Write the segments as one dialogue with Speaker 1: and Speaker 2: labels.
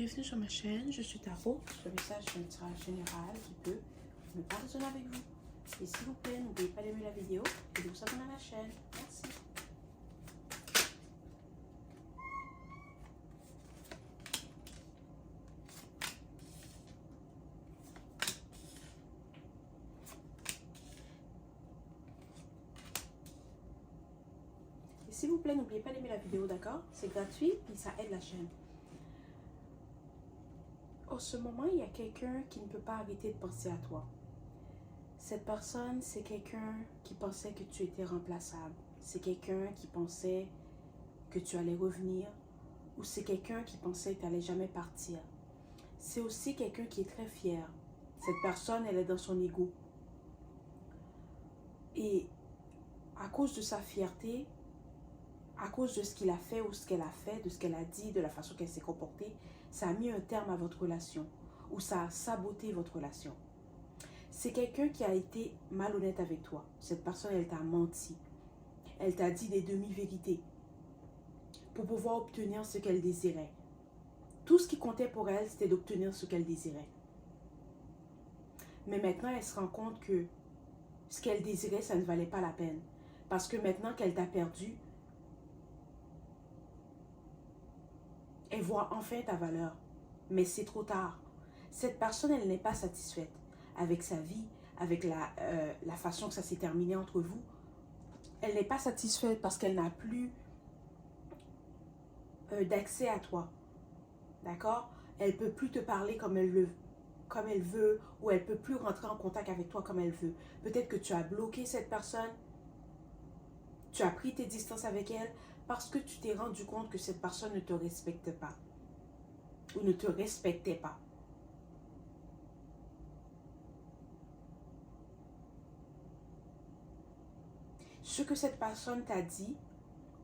Speaker 1: Bienvenue sur ma chaîne, je suis Tarot. Ce message est un tirage général qui peut ne pas résonner avec vous. Et s'il vous plaît, n'oubliez pas d'aimer la vidéo et de vous abonner à la chaîne. Merci. Et s'il vous plaît, n'oubliez pas d'aimer la vidéo, d'accord? C'est gratuit et ça aide la chaîne. En ce moment, il y a quelqu'un qui ne peut pas arrêter de penser à toi. Cette personne, c'est quelqu'un qui pensait que tu étais remplaçable. C'est quelqu'un qui pensait que tu allais revenir. Ou c'est quelqu'un qui pensait que tu n'allais jamais partir. C'est aussi quelqu'un qui est très fier. Cette personne, elle est dans son ego. Et à cause de sa fierté, à cause de ce qu'il a fait ou ce qu'elle a fait, de ce qu'elle a dit, de la façon qu'elle s'est comportée, ça a mis un terme à votre relation ou ça a saboté votre relation. C'est quelqu'un qui a été malhonnête avec toi. Cette personne, elle t'a menti. Elle t'a dit des demi-vérités pour pouvoir obtenir ce qu'elle désirait. Tout ce qui comptait pour elle, c'était d'obtenir ce qu'elle désirait. Mais maintenant, elle se rend compte que ce qu'elle désirait, ça ne valait pas la peine. Parce que maintenant qu'elle t'a perdu, elle voit enfin ta valeur. Mais c'est trop tard. Cette personne, elle n'est pas satisfaite avec sa vie, avec la façon que ça s'est terminé entre vous. Elle n'est pas satisfaite parce qu'elle n'a plus d'accès à toi. D'accord? Elle ne peut plus te parler comme elle veut, ou elle ne peut plus rentrer en contact avec toi comme elle veut. Peut-être que tu as bloqué cette personne, tu as pris tes distances avec elle parce que tu t'es rendu compte que cette personne ne te respecte pas ou ne te respectait pas. Ce que cette personne t'a dit,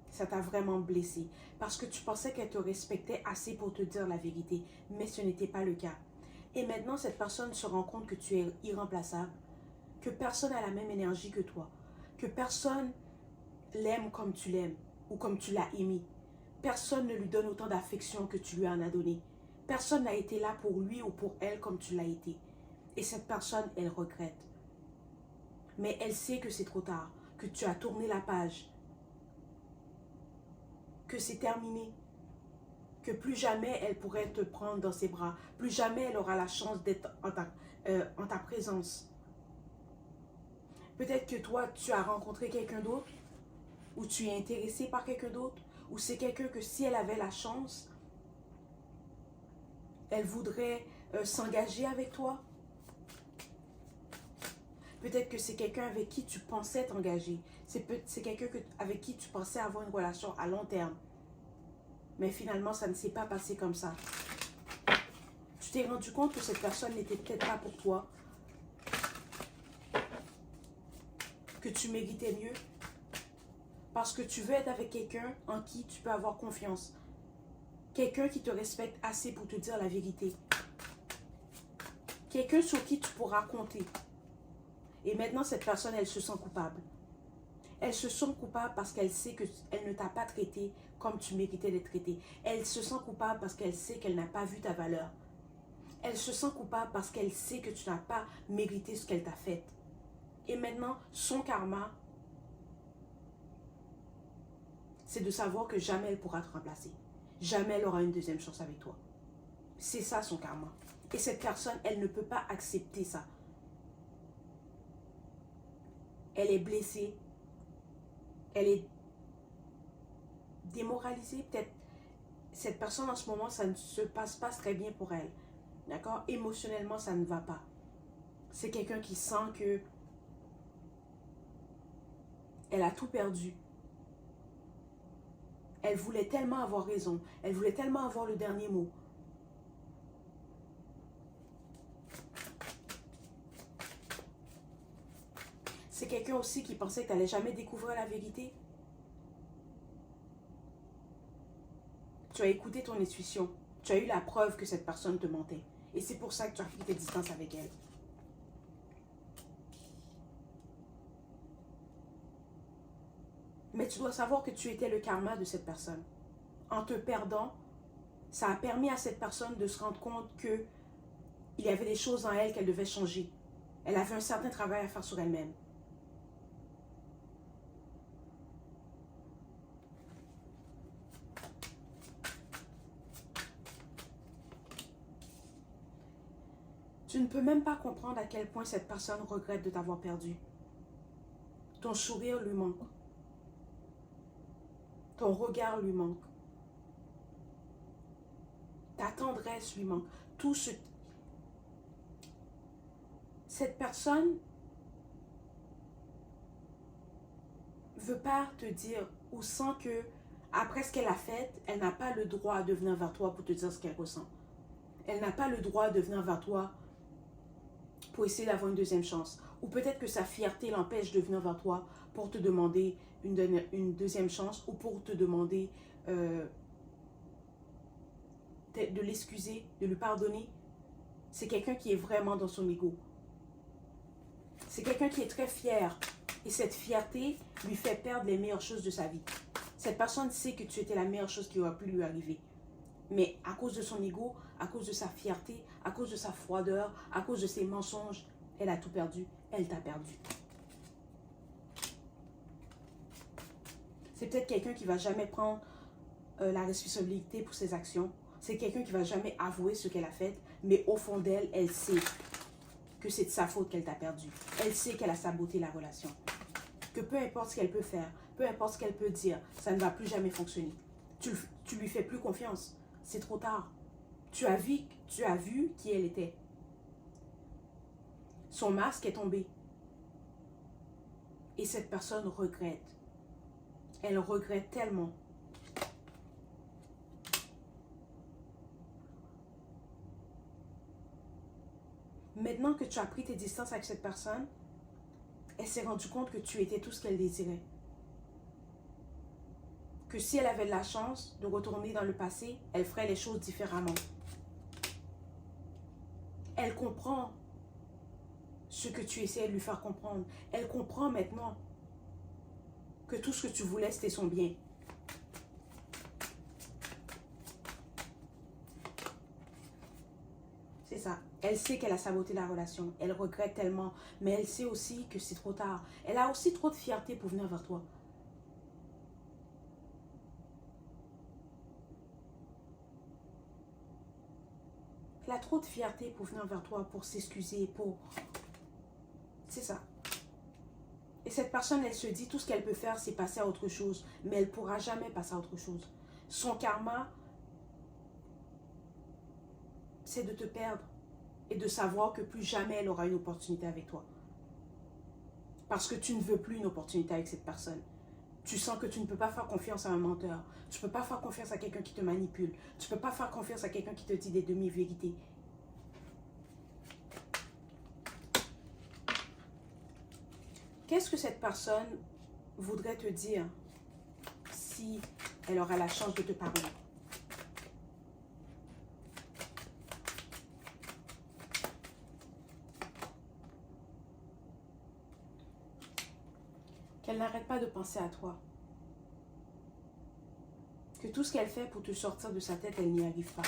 Speaker 1: ça t'a vraiment blessé parce que tu pensais qu'elle te respectait assez pour te dire la vérité, mais ce n'était pas le cas. Et maintenant, cette personne se rend compte que tu es irremplaçable, que personne n'a la même énergie que toi, que personne l'aime comme tu l'aimes ou comme tu l'as aimé. Personne ne lui donne autant d'affection que tu lui en as donné. Personne n'a été là pour lui ou pour elle comme tu l'as été. Et cette personne, elle regrette. Mais elle sait que c'est trop tard, que tu as tourné la page, que c'est terminé, que plus jamais elle pourrait te prendre dans ses bras, plus jamais elle aura la chance d'être en ta présence. Peut-être que toi, tu as rencontré quelqu'un d'autre, ou tu es intéressé par quelqu'un d'autre, ou c'est quelqu'un que si elle avait la chance, elle voudrait s'engager avec toi. Peut-être que c'est quelqu'un avec qui tu pensais t'engager. C'est quelqu'un avec qui tu pensais avoir une relation à long terme. Mais finalement, ça ne s'est pas passé comme ça. Tu t'es rendu compte que cette personne n'était peut-être pas pour toi. Que tu méritais mieux. Parce que tu veux être avec quelqu'un en qui tu peux avoir confiance. Quelqu'un qui te respecte assez pour te dire la vérité. Quelqu'un sur qui tu pourras compter. Et maintenant, cette personne, elle se sent coupable. Elle se sent coupable parce qu'elle sait qu'elle ne t'a pas traité comme tu méritais d'être traité. Elle se sent coupable parce qu'elle sait qu'elle n'a pas vu ta valeur. Elle se sent coupable parce qu'elle sait que tu n'as pas mérité ce qu'elle t'a fait. Et maintenant, son karma, c'est de savoir que jamais elle pourra te remplacer. Jamais elle aura une deuxième chance avec toi. C'est ça son karma. Et cette personne, elle ne peut pas accepter ça. Elle est blessée. Elle est démoralisée. Peut-être cette personne en ce moment, ça ne se passe pas très bien pour elle. D'accord? Émotionnellement, ça ne va pas. C'est quelqu'un qui sent que elle a tout perdu. Elle voulait tellement avoir raison. Elle voulait tellement avoir le dernier mot. C'est quelqu'un aussi qui pensait que tu n'allais jamais découvrir la vérité. Tu as écouté ton intuition. Tu as eu la preuve que cette personne te mentait. Et c'est pour ça que tu as pris tes distances avec elle. Mais tu dois savoir que tu étais le karma de cette personne. En te perdant, Ça a permis à cette personne de se rendre compte que il y avait des choses en elle qu'elle devait changer. Elle avait un certain travail à faire sur elle-même. Tu ne peux même pas comprendre à quel point cette personne regrette de t'avoir perdu. Ton sourire lui manque. Ton regard lui manque. Ta tendresse lui manque. Tout ce... Cette personne veut pas te dire ou sent que après ce qu'elle a fait, elle n'a pas le droit de venir vers toi pour te dire ce qu'elle ressent. Elle n'a pas le droit de venir vers toi pour essayer d'avoir une deuxième chance. Ou peut-être que sa fierté l'empêche de venir vers toi pour te demander une deuxième chance ou pour te demander de l'excuser, de lui pardonner. C'est quelqu'un qui est vraiment dans son ego. C'est quelqu'un qui est très fier. Et cette fierté lui fait perdre les meilleures choses de sa vie. Cette personne sait que tu étais la meilleure chose qui aurait pu lui arriver. Mais à cause de son ego, à cause de sa fierté, à cause de sa froideur, à cause de ses mensonges, elle a tout perdu. Elle t'a perdu. C'est peut-être quelqu'un qui ne va jamais prendre la responsabilité pour ses actions. C'est quelqu'un qui ne va jamais avouer ce qu'elle a fait. Mais au fond d'elle, elle sait que c'est de sa faute qu'elle t'a perdu. Elle sait qu'elle a saboté la relation. Que peu importe ce qu'elle peut faire, peu importe ce qu'elle peut dire, ça ne va plus jamais fonctionner. Tu lui fais plus confiance. C'est trop tard. Tu as vu qui elle était. Son masque est tombé. Et cette personne regrette. Elle regrette tellement. Maintenant que tu as pris tes distances avec cette personne, elle s'est rendue compte que tu étais tout ce qu'elle désirait. Que si elle avait de la chance de retourner dans le passé, elle ferait les choses différemment. Elle comprend ce que tu essaies de lui faire comprendre. Elle comprend maintenant que tout ce que tu voulais, c'était son bien. C'est ça. Elle sait qu'elle a saboté la relation. Elle regrette tellement. Mais elle sait aussi que c'est trop tard. Elle a aussi trop de fierté pour venir vers toi. Elle a trop de fierté pour venir vers toi, pour s'excuser, pour... C'est ça. Et cette personne, elle se dit, tout ce qu'elle peut faire, c'est passer à autre chose. Mais elle ne pourra jamais passer à autre chose. Son karma, c'est de te perdre. Et de savoir que plus jamais elle aura une opportunité avec toi. Parce que tu ne veux plus une opportunité avec cette personne. Tu sens que tu ne peux pas faire confiance à un menteur. Tu ne peux pas faire confiance à quelqu'un qui te manipule. Tu ne peux pas faire confiance à quelqu'un qui te dit des demi-vérités. Qu'est-ce que cette personne voudrait te dire si elle aura la chance de te parler? Qu'elle n'arrête pas de penser à toi. Que tout ce qu'elle fait pour te sortir de sa tête, elle n'y arrive pas.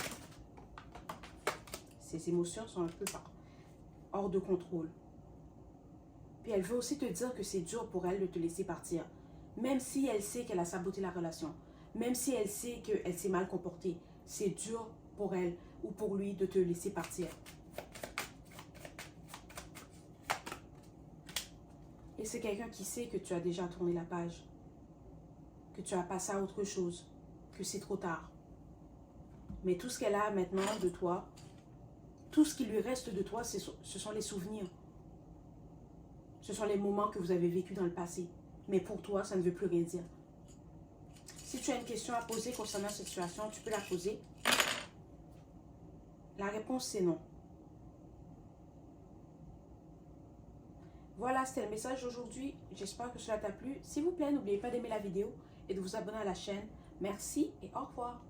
Speaker 1: Ses émotions sont un peu hors de contrôle. Puis elle veut aussi te dire que c'est dur pour elle de te laisser partir. Même si elle sait qu'elle a saboté la relation. Même si elle sait qu'elle s'est mal comportée. C'est dur pour elle ou pour lui de te laisser partir. Et c'est quelqu'un qui sait que tu as déjà tourné la page. Que tu as passé à autre chose. Que c'est trop tard. Mais tout ce qu'elle a maintenant de toi, tout ce qui lui reste de toi, ce sont les souvenirs. Ce sont les moments que vous avez vécus dans le passé. Mais pour toi, ça ne veut plus rien dire. Si tu as une question à poser concernant cette situation, tu peux la poser. La réponse, c'est non. Voilà, c'était le message d'aujourd'hui. J'espère que cela t'a plu. S'il vous plaît, n'oubliez pas d'aimer la vidéo et de vous abonner à la chaîne. Merci et au revoir.